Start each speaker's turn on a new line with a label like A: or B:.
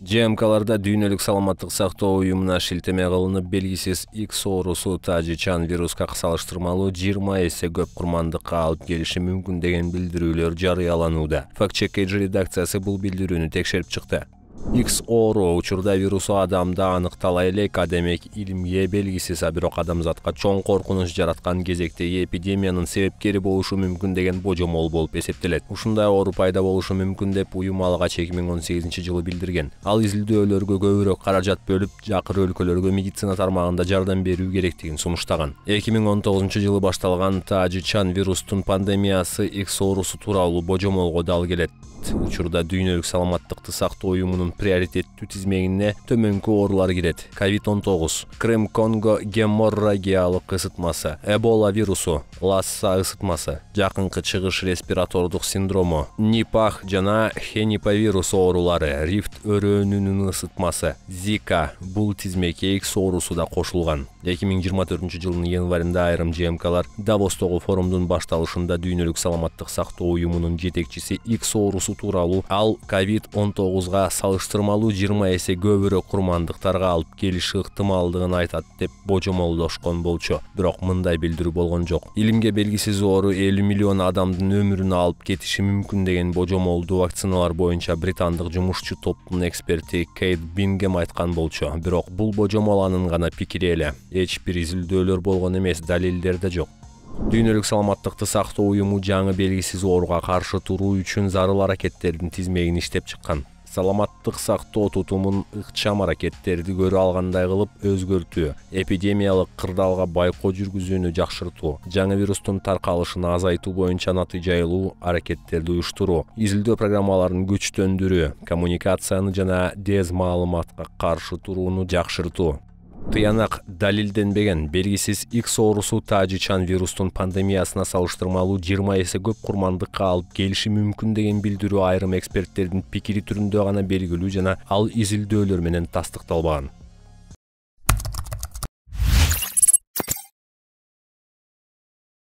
A: ЖМКларда дүйнөлүк саламаттык сактоо уюмуна шилтеме кылынып, белгисиз X оорусу тажичан вируска салыштырмалуу 20 эсе көп курмандыкка алып келиши мүмкүн деген билдирүүлөр жарыяланууда. Fact-Check редакциясы бул билдирүүнү текшерип чыкты. X оору учурда вирусу адамда аныктала элек, демек илимге белгисиз, бирок адамзатка чоң коркунуч жараткан кезектеги эпидемиянын себепкери болушу мүмкүн деген божомол болуп эсептелет. Ушундай оору пайда болушу мүмкүн деп уюм алгач 2018-жылы билдирген. Ал изилдөөлөргө көбүрөөк каражат бөлүп, жакыр өлкөлөргө медицина тармагында жардам берүү керектигин сунуштаган. 2019-жылы башталган тажичан вирустун пандемиясы X оорусу тууралуу божомолго дал келет. Учурда дүйнөлүк саламаттыкты сактоо уюмунун приоритеттүү тизмегине төмөнкү оорулар кирет: COVID-19, Крым-Конго геморрагиялык ысытмасы, Эбола вирусу, Ласса ысытмасы, жакынкы чыгыш респиратордук синдрому, Нипах жана хенипавирус оорулары, Рифт өрөөнүнүн ысытмасы, Зика. Бул тизмекке X оорусу да кошулган. 2024-жылдын январында айрым ЖМКлар Давостогу форумдун башталышында дүйнөлүк саламаттык сактоо уюмунун жетекчиси X оорусу тууралуу ал COVID-19га салыштырмалуу 20 эсе көбүрөөк курмандыктарга алып келиши ыктымалдыгын айтат деп божомолдошкон болчу. Бирок мындай билдирүү болгон жок. Илимге белгисиз оору 50 миллион адамдын өмүрүн алып кетиши мүмкүн деген божомолду вакциналар боюнча британдык жумушчу топтун эксперти Кейт Бингем айткан болчу. Бирок бул божомол анын гана пикири эле. Эч бир изилдөөлөр болгон эмес, далилдер да жок. Дүйнөлүк саламаттыкты сактоо уюму жаңы белгисиз ооруга каршы туруу үчүн зарыл аракеттердин тизмегин иштеп чыккан. Саламаттык сактоо тутумун ыкчам аракеттерди көрө алгандай кылып өзгөртүү, эпидемиялык кырдаалга байкоо жүргүзүүнү жакшыртуу, жаңы вирустун таркалышын азайтуу боюнча натыйжалуу аракеттерди уюштуруу, изилдөө программаларын күчтөндүрүү, коммуникацияны жана дез маалыматка каршы турууну жакшыртуу. Тыянак далилденбеген белгисиз X оорусу тажичан вирустун пандемиясына салыштырмалуу 20 эсе көп курмандыкка алып келиши мүмкүн деген билдирүү айрым эксперттердин пикири түрүндө гана белгилүү жана ал изилдөөлөр менен тастыкталбаган.